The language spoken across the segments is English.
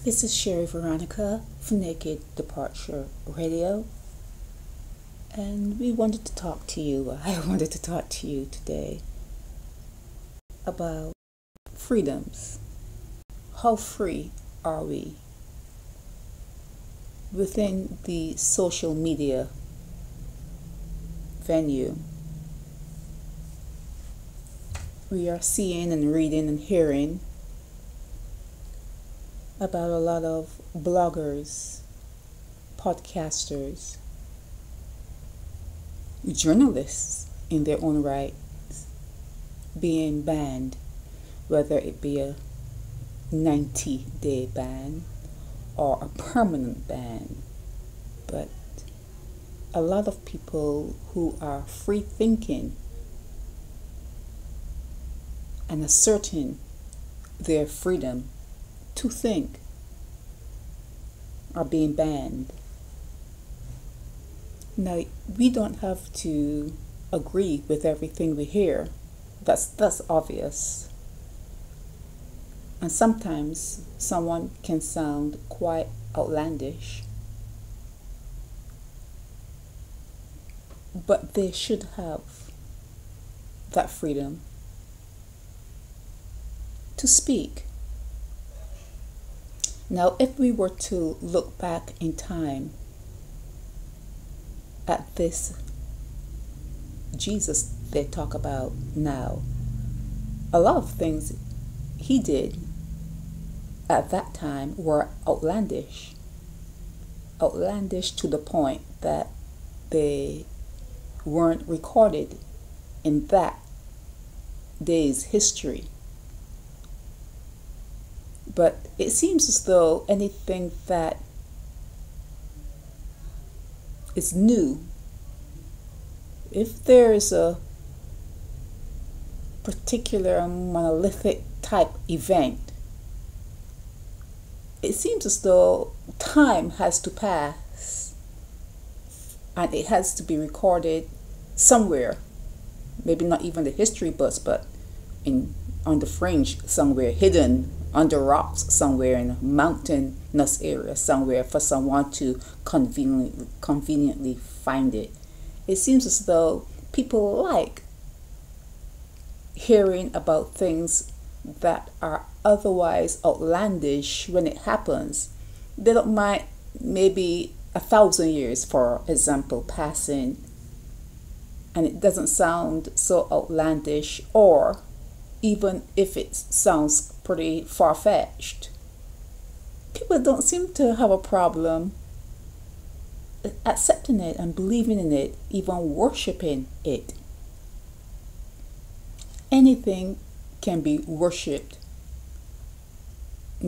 This is Sherry Veronica from Naked Departure Radio, and I wanted to talk to you today about freedoms. How free are we within the social media venue? We are seeing and reading and hearing about a lot of bloggers, podcasters, journalists in their own rights being banned, whether it be a 90-day ban or a permanent ban. But a lot of people who are free thinking and asserting their freedom to think are being banned. Now, we don't have to agree with everything we hear. That's obvious. And sometimes someone can sound quite outlandish, but they should have that freedom to speak. Now, if we were to look back in time at this Jesus they talk about now, a lot of things he did at that time were outlandish to the point that they weren't recorded in that day's history. But it seems as though anything that is new, if there is a particular monolithic type event, it seems as though time has to pass and it has to be recorded somewhere, maybe not even the history books, but on the fringe somewhere, hidden under rocks somewhere in a mountainous area somewhere, for someone to conveniently find it. It seems as though people like hearing about things that are otherwise outlandish when it happens. They don't mind maybe 1,000 years, for example, passing, and it doesn't sound so outlandish, or even if it sounds pretty far-fetched. People don't seem to have a problem accepting it and believing in it, even worshiping it. Anything can be worshipped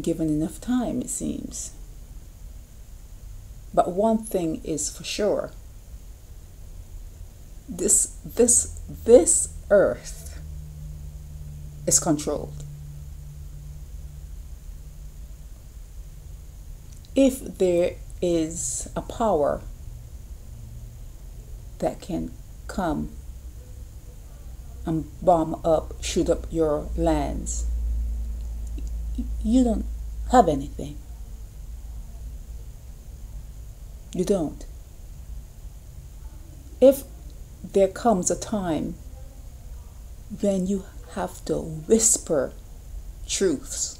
given enough time, it seems. But one thing is for sure: this earth is controlled. If there is a power that can come and bomb up, shoot up your lands, you don't have anything. You don't. If there comes a time when you have to whisper truths,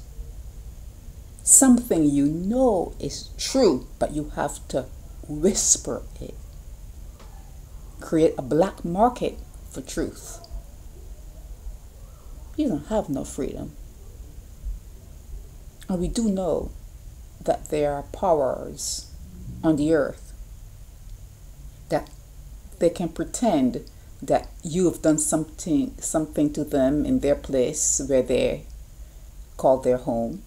something you know is true, but you have to whisper it, create a black market for truth, you don't have no freedom. And we do know that there are powers on the earth that they can pretend that you have done something to them in their place where they call their home.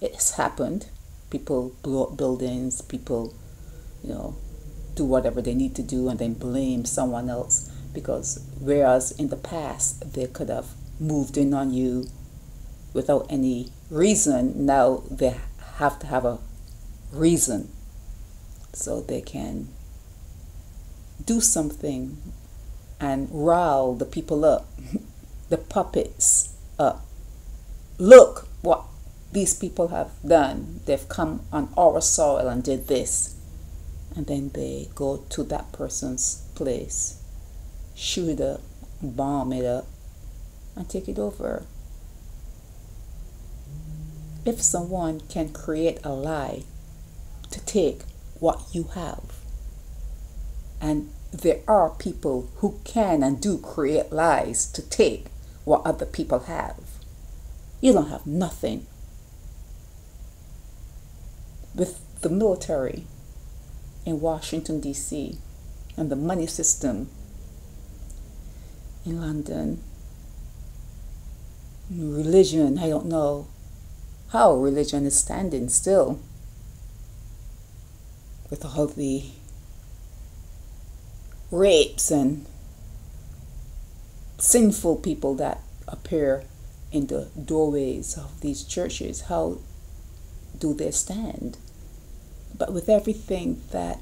It's happened. People blow up buildings, people, do whatever they need to do and then blame someone else, because whereas in the past they could have moved in on you without any reason, now they have to have a reason so they can do something and rile the people up, the puppets up. Look what these people have done. They've come on our soil and did this. And then they go to that person's place, shoot it up, bomb it up, and take it over. If someone can create a lie to take what you have, and there are people who can and do create lies to take what other people have, you don't have nothing. With the military in Washington, D.C., and the money system in London, religion, I don't know how religion is standing still with all the rapes and sinful people that appear in the doorways of these churches. How do they stand? But with everything that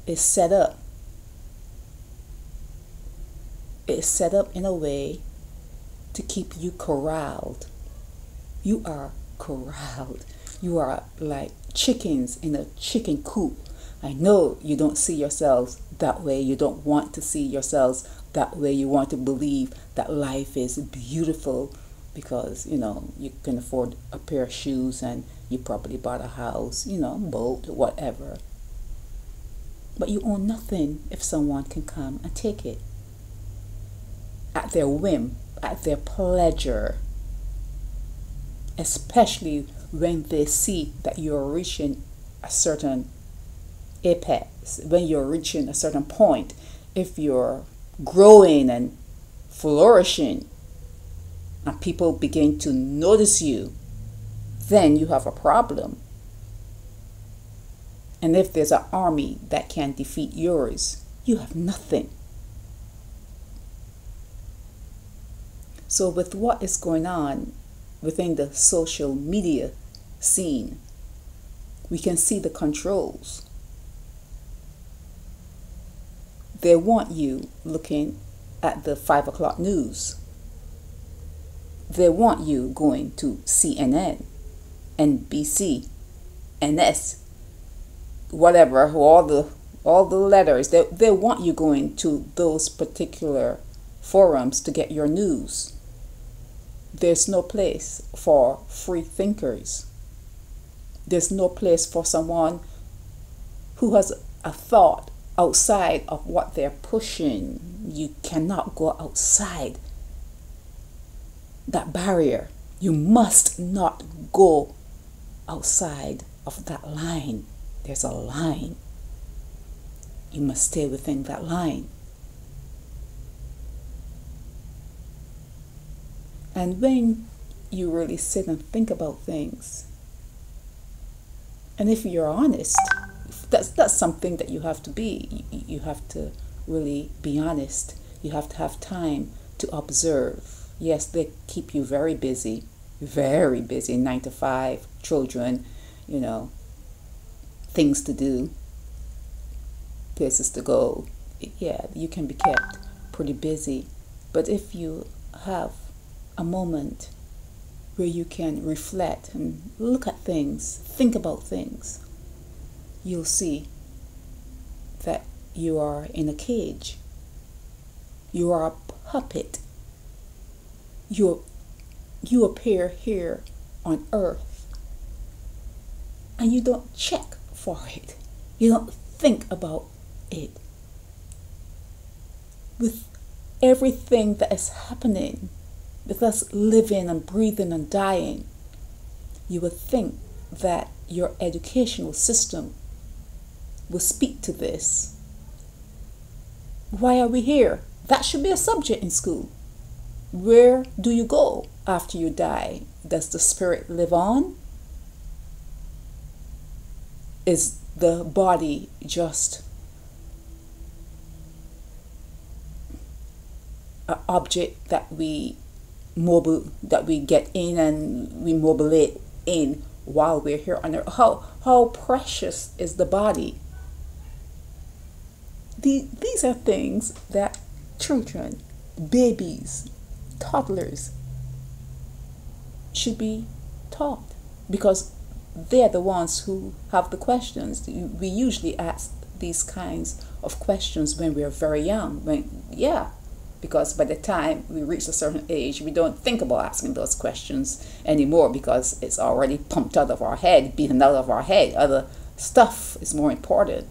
is set up, it's set up in a way to keep you corralled. You are corralled. You are like chickens in a chicken coop. I know you don't see yourselves that way. You don't want to see yourselves that way. You want to believe that life is beautiful because, you can afford a pair of shoes and you probably bought a house, boat, whatever. But you own nothing if someone can come and take it at their whim, at their pleasure, especially when they see that you're reaching a certain apex, when you're reaching a certain point. If you're growing and flourishing and people begin to notice you, then you have a problem. And if there's an army that can defeat yours, you have nothing. So with what is going on within the social media scene, we can see the controls. They want you looking at the 5 o'clock news. They want you going to CNN, NBC, NS, whatever, all the letters. They want you going to those particular forums to get your news. There's no place for free thinkers. There's no place for someone who has a thought outside of what they're pushing. You cannot go outside that barrier. You must not go outside of that line. There's a line. You must stay within that line. And when you really sit and think about things, and if you're honest, that's something that you have to be. You have to really be honest. You have to have time to observe. Yes, they keep you very busy, 9 to 5, children, things to do, places to go. Yeah, you can be kept pretty busy. But if you have a moment where you can reflect and look at things, think about things, you'll see that you are in a cage. You are a puppet. You appear here on earth and you don't check for it. You don't think about it. With everything that is happening, with us living and breathing and dying, you would think that your educational system will speak to this. Why are we here? That should be a subject in school. Where do you go after you die? Does the spirit live on? Is the body just an object that we get in and we mobilate in while we're here on earth? How precious is the body? These are things that children, babies, toddlers should be taught, because they're the ones who have the questions. We usually ask these kinds of questions when we're very young. Because by the time we reach a certain age, we don't think about asking those questions anymore because it's already pumped out of our head, beaten out of our head. Other stuff is more important.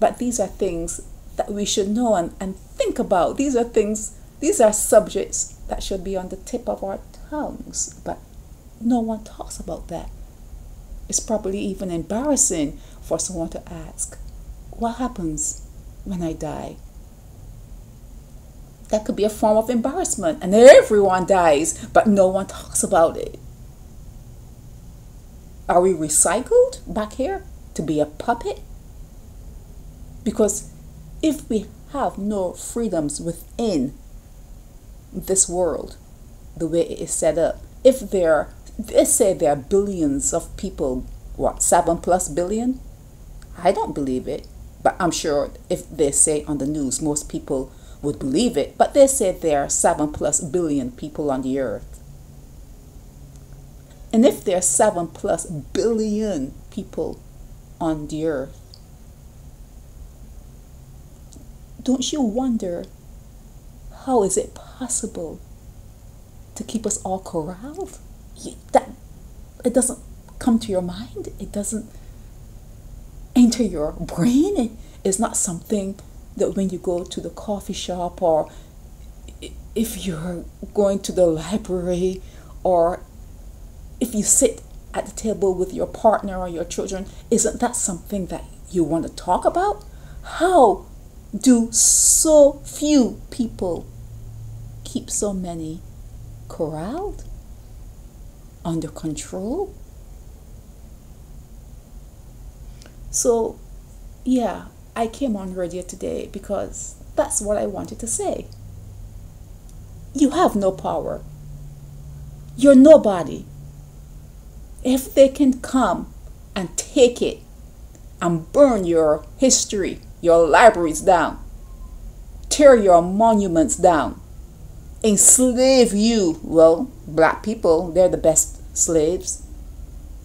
But these are things that we should know and think about. These are subjects that should be on the tip of our tongues, but no one talks about that. It's probably even embarrassing for someone to ask, what happens when I die? That could be a form of embarrassment, and everyone dies, but no one talks about it. Are we recycled back here to be a puppet? Because if we have no freedoms within this world, the way it is set up, they say there are billions of people, 7+ billion? I don't believe it, but I'm sure if they say on the news, most people would believe it. But they say there are 7+ billion people on the earth. And if there are 7+ billion people on the earth, don't you wonder how is it possible to keep us all corralled? It doesn't come to your mind. It doesn't enter your brain. It's not something that when you go to the coffee shop, or if you're going to the library, or if you sit at the table with your partner or your children, isn't that something that you want to talk about? How do so few people keep so many corralled, under control? So, yeah, I came on radio today because that's what I wanted to say. You have no power. You're nobody. If they can come and take it and burn your history, your libraries down, tear your monuments down, enslave you, well, black people, they're the best slaves.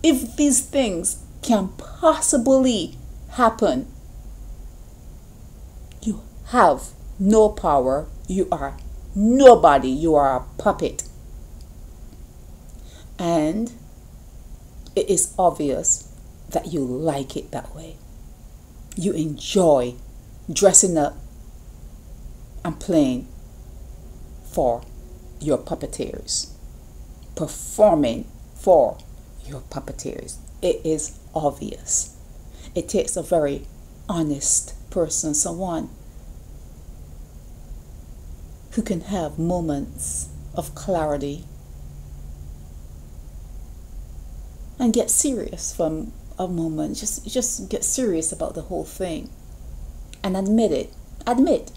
If these things can possibly happen, you have no power. You are nobody. You are a puppet. And it is obvious that you like it that way. You enjoy dressing up and playing for your puppeteers, performing for your puppeteers. It is obvious. It takes a very honest person, someone who can have moments of clarity and get serious from a moment. Just get serious about the whole thing and admit it. Admit.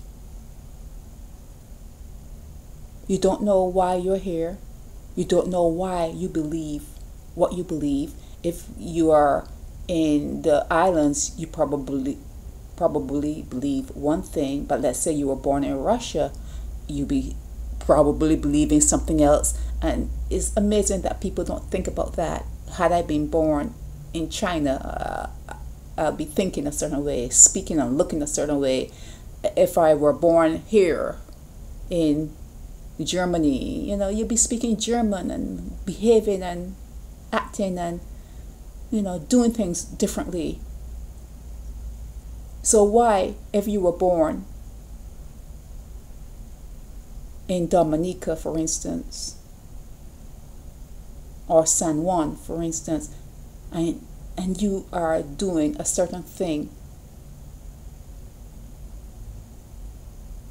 You don't know why you're here. You don't know why you believe what you believe. If you are in the islands, you probably believe one thing, but let's say you were born in Russia, you be probably believing something else. And it's amazing that people don't think about that. Had I been born in China, I'll be thinking a certain way, speaking and looking a certain way. If I were born here in Germany, you'd be speaking German and behaving and acting and doing things differently. So why, if you were born in Dominica, for instance, or San Juan, for instance, and you are doing a certain thing,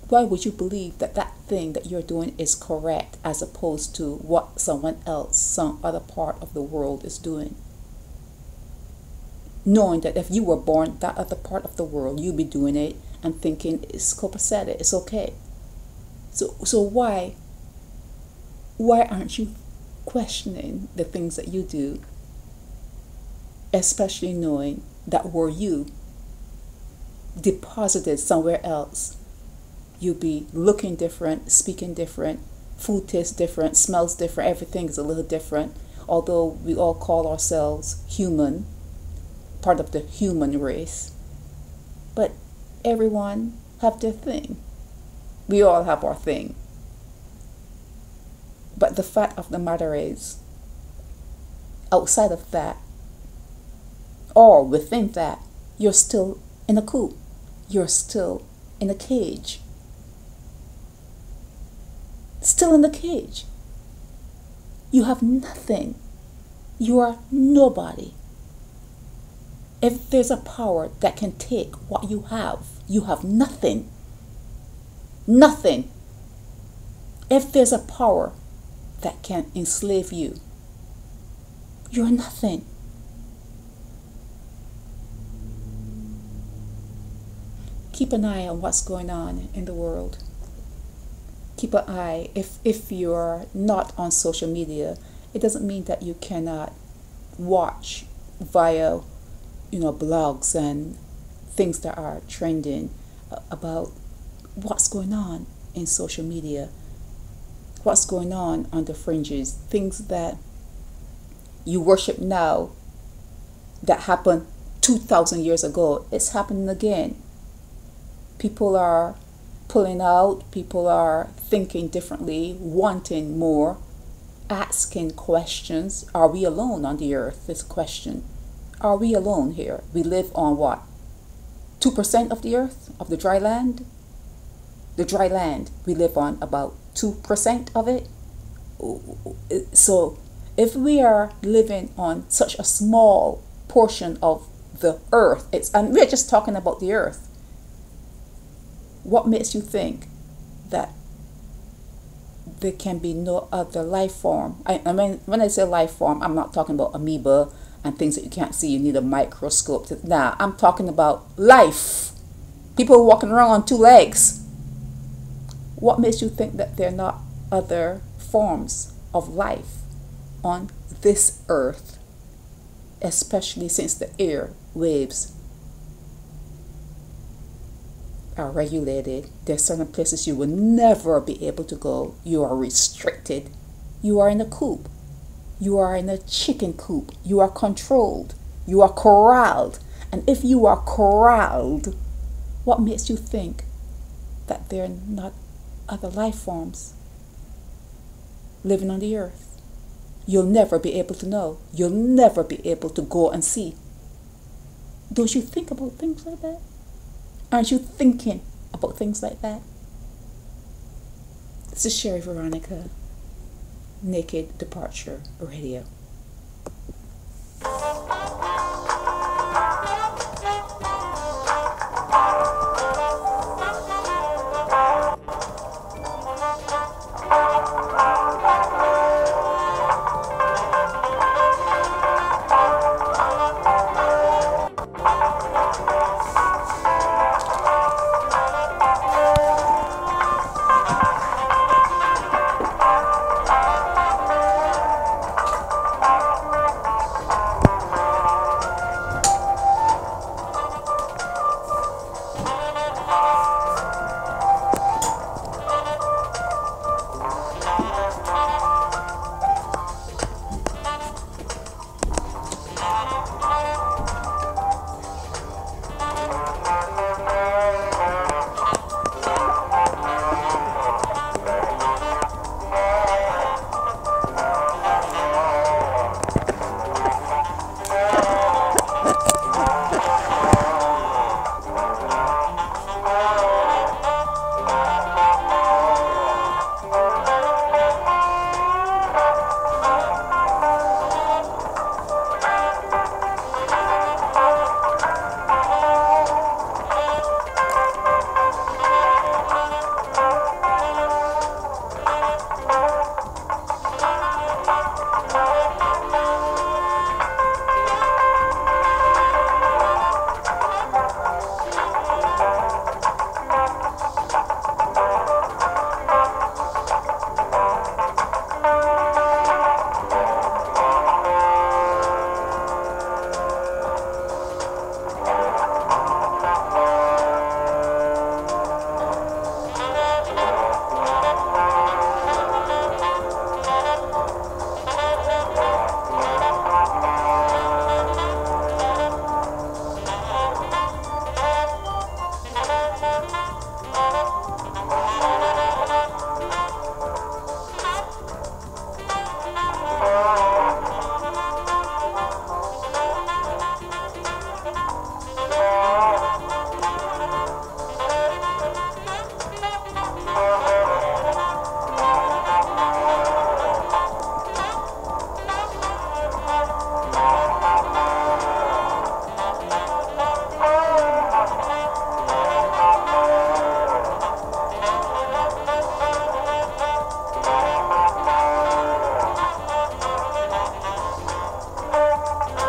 why would you believe that that thing that you're doing is correct as opposed to what someone else, some other part of the world is doing? Knowing that if you were born that other part of the world, you'd be doing it and thinking it's copacetic, it's okay. So why aren't you questioning the things that you do, especially knowing that were you deposited somewhere else, you'd be looking different, speaking different, food tastes different, smells different, everything is a little different. although we all call ourselves human, part of the human race. But everyone have their thing. We all have our thing. But the fact of the matter is, outside of that, or within that, you're still in a coop. You're still in a cage. Still in the cage. You have nothing. You are nobody. If there's a power that can take what you have nothing. Nothing. If there's a power that can enslave you, you're nothing. Keep an eye on what's going on in the world. Keep an eye. If you're not on social media, it doesn't mean that you cannot watch via, blogs and things that are trending about what's going on in social media, what's going on the fringes, things that you worship now that happened 2,000 years ago. It's happening again. People are pulling out, people are thinking differently, wanting more, asking questions. Are we alone on the earth? This question. Are we alone here? We live on what? 2% of the earth, of the dry land? The dry land, we live on about 2% of it. So if we are living on such a small portion of the earth, and we're just talking about the earth, what makes you think that there can be no other life form? I mean, when I say life form, I'm not talking about amoeba and things that you can't see. You need a microscope. Nah, I'm talking about life. People walking around on 2 legs. What makes you think that there are not other forms of life on this earth, especially since the air waves are regulated? There's certain places you will never be able to go. You are restricted. You are in a coop. You are in a chicken coop. You are controlled. You are corralled. And if you are corralled, what makes you think that there are not other life forms living on the earth? You'll never be able to know. You'll never be able to go and see. Don't you think about things like that? Aren't you thinking about things like that? This is Sherry Veronica, Naked Departure Radio.